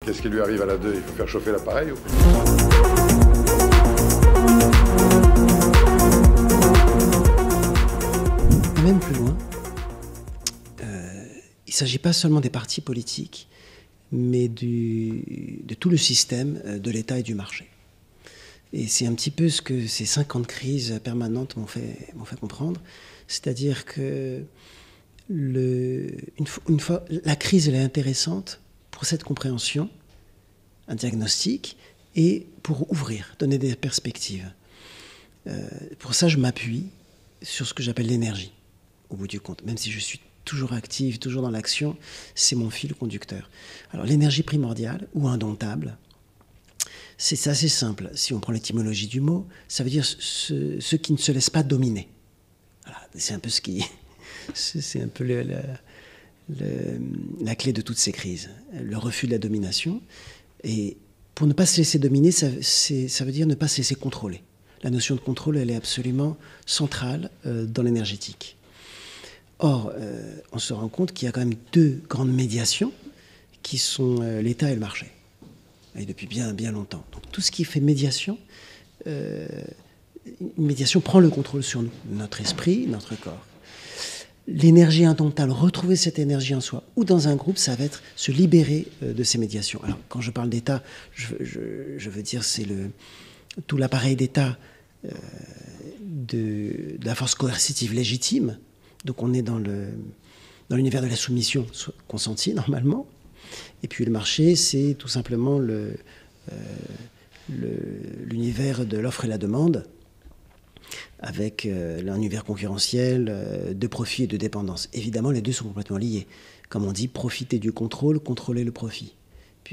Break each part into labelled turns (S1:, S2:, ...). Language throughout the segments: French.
S1: Qu'est-ce qui lui arrive à la 2? Il faut faire chauffer l'appareil ou...
S2: Même plus loin, il ne s'agit pas seulement des partis politiques, mais de tout le système de l'État et du marché. Et c'est un petit peu ce que ces 50 crises permanentes m'ont fait comprendre. C'est-à-dire que une fois, la crise elle est intéressante pour cette compréhension, un diagnostic, et pour ouvrir, donner des perspectives. Pour ça, je m'appuie sur ce que j'appelle l'énergie, au bout du compte. Même si je suis toujours active, toujours dans l'action, c'est mon fil conducteur. Alors l'énergie primordiale, ou indomptable, c'est assez simple. Si on prend l'étymologie du mot, ça veut dire ce qui ne se laisse pas dominer. Voilà, c'est un peu ce qui... C'est un peu la clé de toutes ces crises. Le refus de la domination. Et pour ne pas se laisser dominer, ça veut dire ne pas se laisser contrôler. La notion de contrôle, elle est absolument centrale dans l'énergétique. Or, on se rend compte qu'il y a quand même deux grandes médiations qui sont l'État et le marché. Et depuis bien longtemps. Donc tout ce qui fait médiation, une médiation prend le contrôle sur nous, notre esprit, notre corps. L'énergie indomptable, retrouver cette énergie en soi ou dans un groupe, ça va être se libérer de ces médiations. Alors quand je parle d'État, je veux dire c'est tout l'appareil d'État de la force coercitive légitime. Donc on est dans l'univers de la soumission consentie normalement. Et puis le marché, c'est tout simplement l'univers de l'offre et la demande, avec l'univers concurrentiel de profit et de dépendance. Évidemment, les deux sont complètement liés. Comme on dit, profiter du contrôle, contrôler le profit.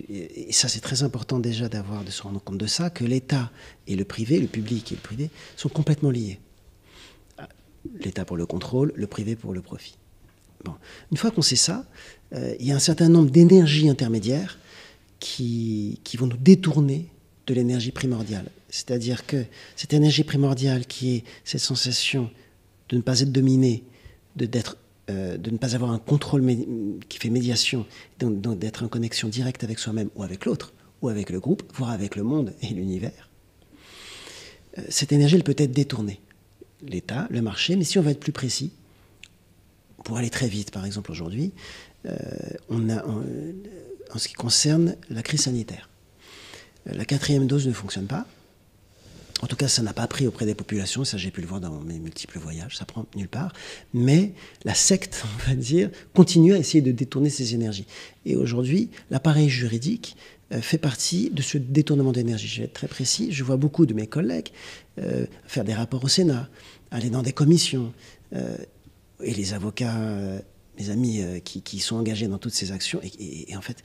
S2: Et ça, c'est très important déjà de se rendre compte de ça, que l'État et le privé, le public et le privé, sont complètement liés. L'État pour le contrôle, le privé pour le profit. Bon. Une fois qu'on sait ça, il y a un certain nombre d'énergies intermédiaires qui vont nous détourner de l'énergie primordiale. C'est-à-dire que cette énergie primordiale qui est cette sensation de ne pas être dominé, de ne pas avoir un contrôle qui fait médiation, donc d'être en connexion directe avec soi-même ou avec l'autre, ou avec le groupe, voire avec le monde et l'univers, cette énergie, elle peut être détournée. L'État, le marché, mais si on va être plus précis, pour aller très vite, par exemple, aujourd'hui, en ce qui concerne la crise sanitaire. La 4e dose ne fonctionne pas. En tout cas, ça n'a pas pris auprès des populations. Ça, j'ai pu le voir dans mes multiples voyages. Ça prend nulle part. Mais la secte, on va dire, continue à essayer de détourner ces énergies. Et aujourd'hui, l'appareil juridique fait partie de ce détournement d'énergie. Je vais être très précis. Je vois beaucoup de mes collègues faire des rapports au Sénat, aller dans des commissions, et les avocats, mes amis qui sont engagés dans toutes ces actions. Et en fait,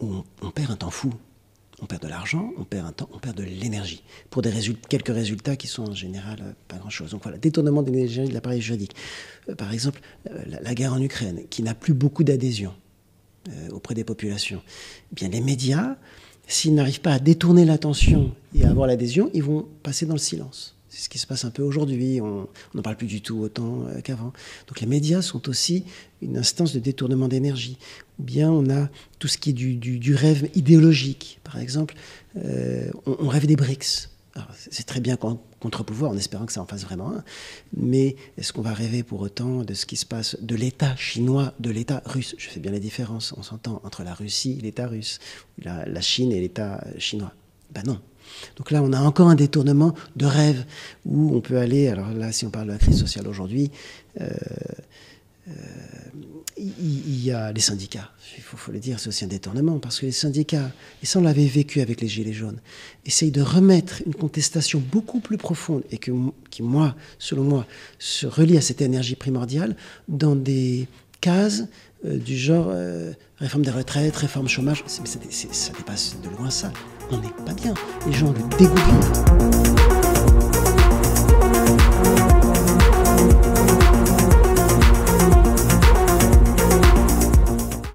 S2: on perd un temps fou. On perd de l'argent, on perd un temps, on perd de l'énergie. Pour quelques résultats qui sont en général pas grand-chose. Donc voilà, détournement d'énergie de l'appareil juridique. Par exemple, la guerre en Ukraine, qui n'a plus beaucoup d'adhésion auprès des populations. Eh bien, les médias, s'ils n'arrivent pas à détourner l'attention et à avoir l'adhésion, ils vont passer dans le silence. C'est ce qui se passe un peu aujourd'hui. On n'en parle plus du tout autant qu'avant. Donc les médias sont aussi une instance de détournement d'énergie. Ou bien on a tout ce qui est du rêve idéologique. Par exemple, on rêve des BRICS. Alors, c'est très bien contre-pouvoir, en espérant que ça en fasse vraiment un. Mais est-ce qu'on va rêver pour autant de ce qui se passe de l'État chinois, de l'État russe? Je fais bien la différence, on s'entend, entre la Russie et l'État russe, la Chine et l'État chinois. Ben non. Donc là, on a encore un détournement de rêve où on peut aller... Alors là, si on parle de la crise sociale aujourd'hui, il y a les syndicats. Il faut le dire, c'est aussi un détournement, parce que les syndicats, et ça on l'avait vécu avec les Gilets jaunes, essayent de remettre une contestation beaucoup plus profonde et qui, moi, selon moi, se relie à cette énergie primordiale dans des cases du genre réforme des retraites, réforme chômage. Ça dépasse de loin ça. On n'est pas bien. Les gens ont le dégoût de vivre.